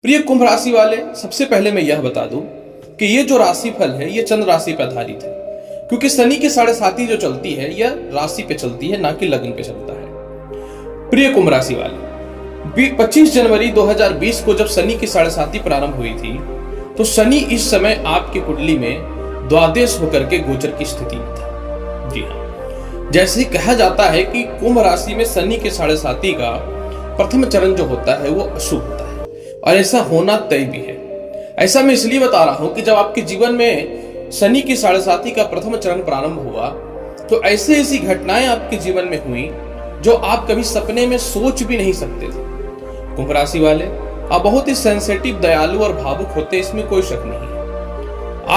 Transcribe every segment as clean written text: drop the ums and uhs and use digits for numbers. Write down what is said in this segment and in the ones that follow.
प्रिय कुंभ राशि वाले, सबसे पहले मैं यह बता दूं कि ये जो राशिफल है ये चंद्र राशि पर आधारित है, क्योंकि शनि की 7.5 जो चलती है यह राशि पे चलती है, ना कि लग्न पे चलता है। प्रिय कुंभ राशि वाले, 25 जनवरी 2020 को जब शनि की 7.5 प्रारंभ हुई थी तो शनि इस समय आपकी कुंडली में द्वादश होकर के गोचर की स्थिति में था। जी हाँ, जैसे ही कहा जाता है कि कुंभ राशि में शनि के 7.5 का प्रथम चरण जो होता है वो अशुभ होता है, और ऐसा होना तय भी है। ऐसा मैं इसलिए बता रहा हूं कि जब आपके जीवन में शनि की 7.5 का प्रथम चरण प्रारंभ हुआ तो ऐसी घटनाएं आपके जीवन में हुई जो आप कभी सपने में सोच भी नहीं सकते थे। कुंभ राशि वाले, आप बहुत ही सेंसिटिव, दयालु और भावुक होते हैं, इसमें कोई शक नहीं है।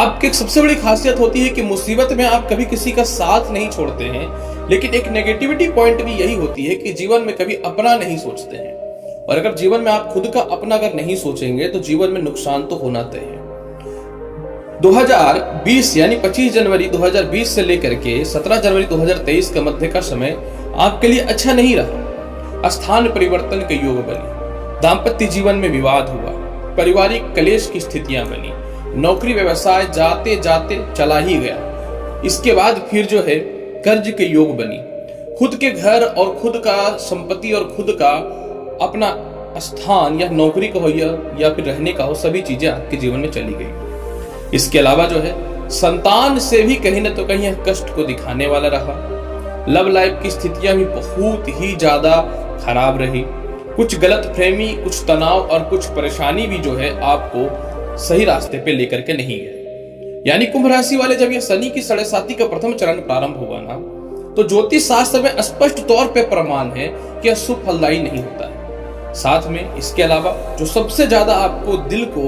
आपकी एक सबसे बड़ी खासियत होती है कि मुसीबत में आप कभी किसी का साथ नहीं छोड़ते हैं, लेकिन एक नेगेटिविटी पॉइंट भी यही होती है कि जीवन में कभी अपना नहीं सोचते हैं। और अगर जीवन में आप खुद का अपना अगर नहीं सोचेंगे तो जीवन में नुकसान तो होना तय है। 2020 यानी 25 जनवरी 2020 से लेकर के 17 जनवरी 2023 का मध्य का समय आपके लिए अच्छा नहीं रहा। स्थान परिवर्तन के योग बने, दाम्पत्य जीवन में विवाद हुआ, पारिवारिक क्लेश की स्थितियां बनी, नौकरी व्यवसाय जाते जाते चला ही गया। इसके बाद फिर जो है कर्ज के योग बनी, खुद के घर और खुद का संपत्ति और खुद का अपना स्थान या नौकरी का हो या फिर रहने का हो, सभी चीजें आपके जीवन में चली गई। इसके अलावा जो है संतान से भी कहीं ना तो कहीं यह कष्ट को दिखाने वाला रहा। लव लाइफ की स्थितियां भी बहुत ही ज्यादा खराब रही। कुछ गलत फहमी, कुछ तनाव और कुछ परेशानी भी जो है आपको सही रास्ते पे लेकर के नहीं गए। यानी कुंभ राशि वाले, जब यह शनि की 7.5 का प्रथम चरण प्रारंभ हुआ ना, तो ज्योतिष शास्त्र में स्पष्ट तौर पे प्रमाण है कि यह शुभ फलदायी नहीं होता है। साथ में इसके अलावा जो सबसे ज्यादा आपको दिल को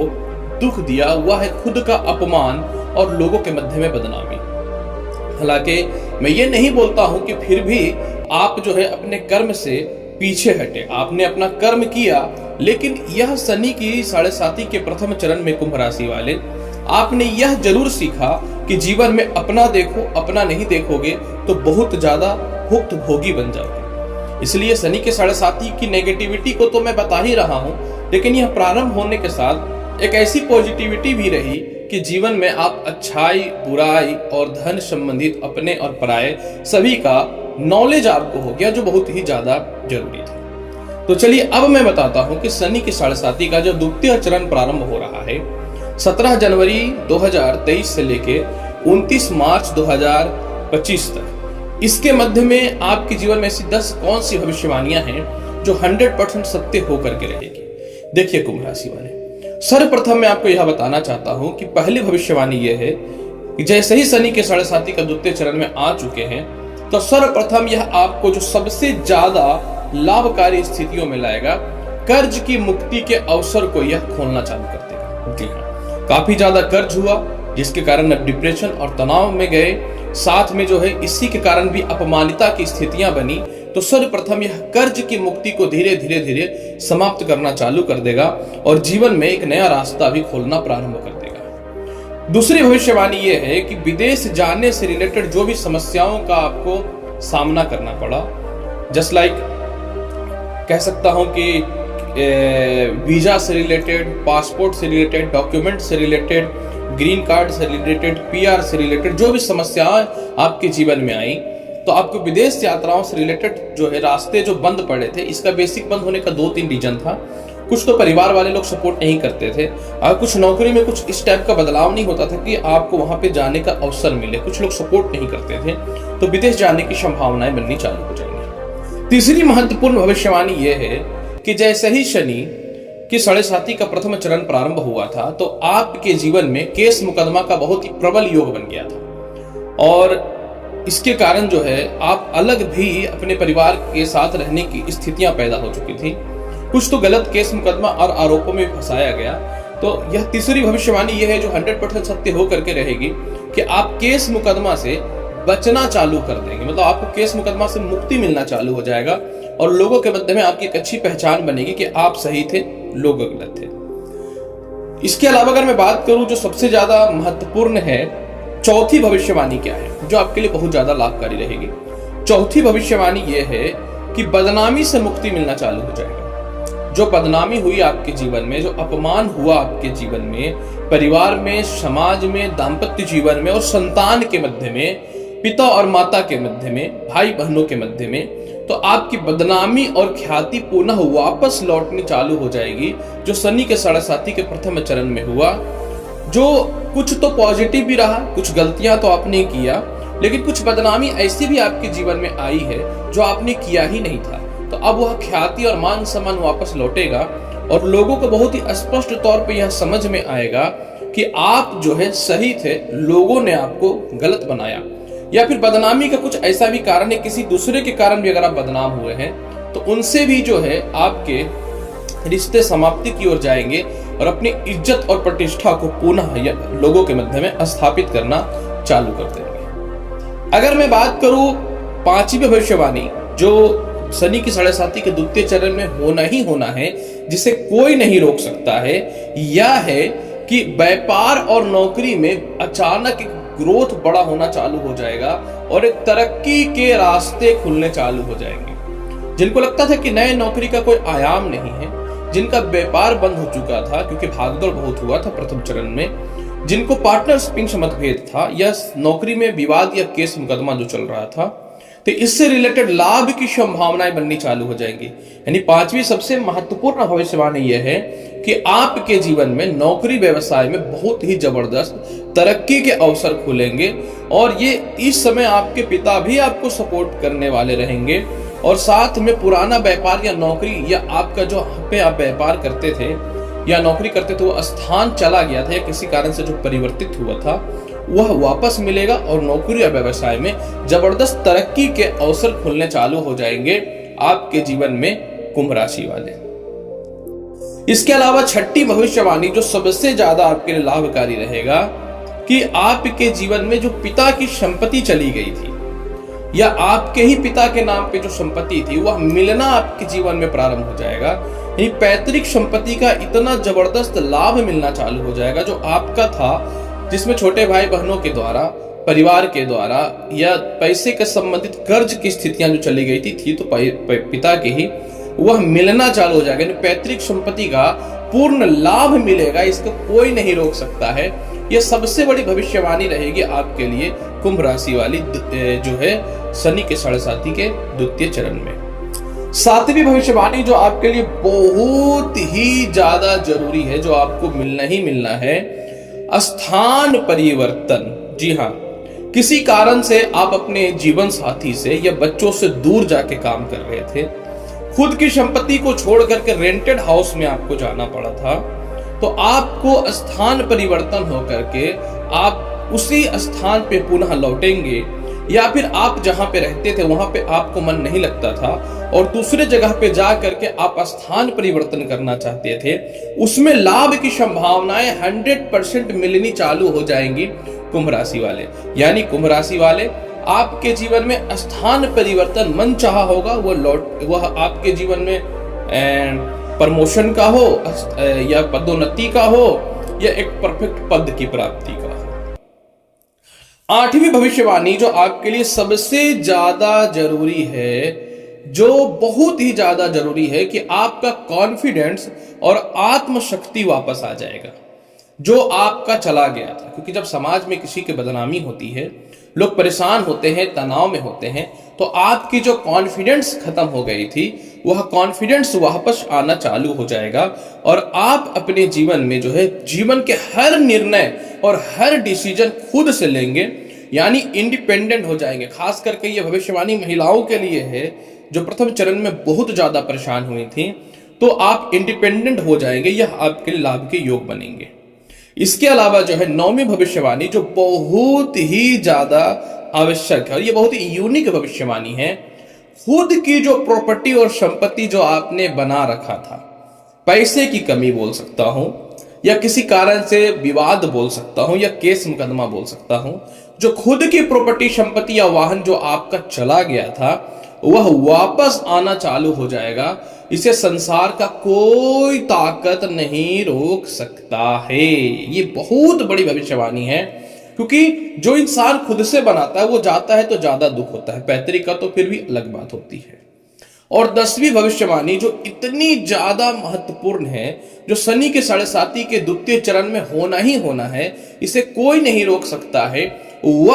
दुख दिया वह है खुद का अपमान और लोगों के मध्य में बदनामी। हालांकि मैं ये नहीं बोलता हूं कि फिर भी आप जो है अपने कर्म से पीछे हटे, आपने अपना कर्म किया, लेकिन यह शनि की 7.5 के प्रथम चरण में कुंभ राशि वाले आपने यह जरूर सीखा कि जीवन में अपना देखो, अपना नहीं देखोगे तो बहुत ज्यादा भुक्त भोगी बन जाओगे। इसलिए शनि के 7.5 की नेगेटिविटी को तो मैं बता ही रहा हूं, लेकिन यह प्रारंभ होने के साथ एक ऐसी पॉजिटिविटी भी रही कि जीवन में आप अच्छाई, बुराई और धन संबंधित अपने और पराये सभी का नॉलेज आपको हो गया, जो बहुत ही ज्यादा जरूरी था। तो चलिए अब मैं बताता हूं कि शनि की 7.5 का जो द्वितीय चरण प्रारंभ हो रहा है 17 जनवरी 2023 से लेके 29 मार्च 2025 तक, इसके मध्य में आपके जीवन में ऐसी 10 कौन सी भविष्यवाणियां हैं जो 100% सत्य होकर के रहेगी। देखिए कुंभ राशि वाले, सर्वप्रथम मैं आपको यह बताना चाहता हूं कि पहली भविष्यवाणी यह है कि जैसे ही शनि के 7.5 का द्वितीय चरण में आ चुके हैं तो सर्वप्रथम यह आपको जो सबसे ज्यादा लाभकारी स्थितियों में लाएगा, कर्ज की मुक्ति के अवसर को यह खोलना चालू कर देगा। जी हाँ, काफी ज्यादा कर्ज हुआ जिसके कारण अब डिप्रेशन और तनाव में गए, साथ में जो है इसी के कारण भी अपमानिता की स्थितियां बनी, तो सर्वप्रथम यह कर्ज की मुक्ति को धीरे धीरे समाप्त करना चालू कर देगा और जीवन में एक नया रास्ता भी खोलना प्रारंभ कर देगा। दूसरी भविष्यवाणी यह है कि विदेश जाने से रिलेटेड जो भी समस्याओं का आपको सामना करना पड़ा, जस्ट लाइक कह सकता हूं कि वीजा से रिलेटेड, पासपोर्ट से रिलेटेड, डॉक्यूमेंट से रिलेटेड, ग्रीन कार्ड से रिलेटेड, पीआर से रिलेटेड जो भी समस्याएं आपके जीवन में आई, तो आपको विदेश यात्राओं से रिलेटेड जो है रास्ते जो बंद पड़े थे, इसका बेसिक बंद होने का 2-3 रीजन था। कुछ तो परिवार वाले लोग सपोर्ट नहीं करते थे, और कुछ नौकरी में कुछ इस टाइप का बदलाव नहीं होता था कि आपको वहां पे जाने का अवसर मिले, कुछ लोग सपोर्ट नहीं करते थे, तो विदेश जाने की संभावनाएं बननी चालू हो जाएंगी। तीसरी महत्वपूर्ण भविष्यवाणी यह है कि जैसे ही शनि की 7.5 का प्रथम चरण प्रारंभ हुआ था तो आपके जीवन में केस मुकदमा का बहुत ही प्रबल योग बन गया था, और इसके कारण जो है आप अलग भी अपने परिवार के साथ रहने की स्थितियां पैदा हो चुकी थी। कुछ तो गलत केस मुकदमा और आरोपों में फंसाया गया। तो यह तीसरी भविष्यवाणी यह है जो 100% सत्य होकर के रहेगी कि आप केस मुकदमा से बचना चालू कर देंगे, मतलब आपको केस मुकदमा से मुक्ति मिलना चालू हो जाएगा और लोगों के मध्य में आपकी एक अच्छी पहचान बनेगी कि आप सही थे, लोग गलत थे। इसके अलावा अगर मैं बात करूं जो सबसे ज्यादा महत्वपूर्ण है, चौथी भविष्यवाणी क्या है जो आपके लिए बहुत ज्यादा लाभकारी रहेगी। चौथी भविष्यवाणी यह है कि बदनामी से मुक्ति मिलना चालू हो जाएगा। जो बदनामी हुई आपके जीवन में, जो अपमान हुआ आपके जीवन में, परिवार में, समाज में, दाम्पत्य जीवन में और संतान के मध्य में, पिता और माता के मध्य में, भाई बहनों के मध्य में, तो आपकी बदनामी और ख्याति पुनः वापस लौटनी चालू हो जाएगी, जो शनि के साढ़े साथी के प्रथम चरण में हुआ। जो कुछ तो पॉजिटिव भी रहा, कुछ गलतियां तो आपने किया, लेकिन कुछ बदनामी ऐसी भी आपके जीवन में आई है जो आपने किया ही नहीं था। तो अब वह ख्याति और मान सम्मान वापस लौटेगा और लोगों को बहुत ही स्पष्ट तौर पे यह समझ में आएगा कि आप जो है सही थे, लोगों ने आपको गलत बनाया। या फिर बदनामी का कुछ ऐसा भी कारण है, किसी दूसरे के कारण भी अगर आप बदनाम हुए हैं तो उनसे भी जो है आपके रिश्ते समाप्ति की ओर जाएंगे और अपनी इज्जत और प्रतिष्ठा को पुनः लोगों के मध्य में स्थापित करना चालू कर देंगे। अगर मैं बात करूं पांचवी भविष्यवाणी जो शनि की साढ़े साथी के द्वितीय चरण में होना ही होना है, जिसे कोई नहीं रोक सकता है, यह है कि व्यापार और नौकरी में अचानक ग्रोथ बड़ा होना चालू हो जाएगा और एक तरक्की के रास्ते खुलने चालू हो जाएंगे। जिनको लगता था कि नए नौकरी का कोई आयाम नहीं है, जिनका व्यापार बंद हो चुका था क्योंकि भागदौड़ बहुत हुआ था प्रथम चरण में, जिनको पार्टनरशिप से मतभेद था या नौकरी में विवाद या केस मुकदमा जो चल रहा था, तो इससे रिलेटेड लाभ की संभावनाएं बननी चालू हो जाएंगी। यानी पांचवी सबसे महत्वपूर्ण भविष्यवाणी यह है कि आपके जीवन में नौकरी व्यवसाय में बहुत ही जबरदस्त तरक्की के अवसर खुलेंगे और ये इस समय आपके पिता भी आपको सपोर्ट करने वाले रहेंगे और साथ में पुराना व्यापार या नौकरी या आपका जो पे आप व्यापार करते थे या नौकरी करते थे वो स्थान चला गया था या किसी कारण से जो परिवर्तित हुआ था वह वापस मिलेगा और नौकरी या व्यवसाय में जबरदस्त तरक्की के अवसर खुलने चालू हो जाएंगे आपके जीवन में कुंभ राशि वाले। इसके अलावा छठी भविष्यवाणी जो सबसे ज्यादा आपके लिए लाभकारी रहेगा कि आपके जीवन में जो पिता की संपत्ति चली गई थी या आपके ही पिता के नाम पे जो संपत्ति थी वह मिलना आपके जीवन में प्रारंभ हो जाएगा। यानी पैतृक संपत्ति का इतना जबरदस्त लाभ मिलना चालू हो जाएगा जो आपका था, जिसमें छोटे भाई बहनों के द्वारा, परिवार के द्वारा या पैसे के संबंधित कर्ज की स्थितियां जो चली गई थी तो पिता की ही वह मिलना चालू हो जाएगा। पैतृक संपत्ति का पूर्ण लाभ मिलेगा, इसको कोई नहीं रोक सकता है। यह सबसे बड़ी भविष्यवाणी रहेगी आपके लिए कुंभ राशि वाली जो है शनि के साढ़े साथी के द्वितीय चरण में। सातवीं भविष्यवाणी जो आपके लिए बहुत ही ज्यादा जरूरी है, जो आपको मिलना ही मिलना है, स्थान परिवर्तन। जी हाँ, किसी कारण से आप अपने जीवन साथी से या बच्चों से दूर जाके काम कर रहे थे, खुद की संपत्ति को छोड़ करके रेंटेड हाउस में आपको जाना पड़ा था, तो आपको स्थान परिवर्तन होकर के आप उसी स्थान पे पुनः लौटेंगे या फिर आप जहां पे रहते थे वहां पे आपको मन नहीं लगता था और दूसरे जगह पे जा करके आप स्थान परिवर्तन करना चाहते थे, उसमें लाभ की संभावनाएं 100% मिलनी चालू हो जाएंगी कुंभ राशि वाले। यानी कुंभ राशि वाले आपके जीवन में स्थान परिवर्तन मन चाहा होगा, वह आपके जीवन में प्रमोशन का हो या पदोन्नति का हो या एक परफेक्ट पद की प्राप्ति का हो। आठवीं भविष्यवाणी जो आपके लिए सबसे ज्यादा जरूरी है, जो बहुत ही ज्यादा जरूरी है कि आपका कॉन्फिडेंस और आत्मशक्ति वापस आ जाएगा जो आपका चला गया था। क्योंकि जब समाज में किसी की बदनामी होती है, लोग परेशान होते हैं, तनाव में होते हैं, तो आपकी जो कॉन्फिडेंस खत्म हो गई थी वह कॉन्फिडेंस वापस आना चालू हो जाएगा और आप अपने जीवन में जो है जीवन के हर निर्णय और हर डिसीजन खुद से लेंगे, यानी इंडिपेंडेंट हो जाएंगे। खास करके ये भविष्यवाणी महिलाओं के लिए है जो प्रथम चरण में बहुत ज्यादा परेशान हुई थी, तो आप इंडिपेंडेंट हो जाएंगे, यह आपके लाभ के योग बनेंगे। इसके अलावा जो है नौवीं भविष्यवाणी जो बहुत ही ज्यादा आवश्यक है और ये बहुत ही यूनिक भविष्यवाणी है, खुद की जो प्रॉपर्टी और संपत्ति जो आपने बना रखा था, पैसे की कमी बोल सकता हूं या किसी कारण से विवाद बोल सकता हूं या केस मुकदमा बोल सकता हूं, जो खुद की प्रॉपर्टी संपत्ति या वाहन जो आपका चला गया था वह वापस आना चालू हो जाएगा। इसे संसार का कोई ताकत नहीं रोक सकता है। ये बहुत बड़ी भविष्यवाणी है क्योंकि जो इंसान खुद से बनाता है वो जाता है तो ज्यादा दुख होता है, पैतृक का तो फिर भी अलग बात होती है। और 10वीं भविष्यवाणी जो इतनी ज्यादा महत्वपूर्ण है, जो शनि के साढ़े साती के द्वितीय चरण में होना ही होना है, इसे कोई नहीं रोक सकता है, वह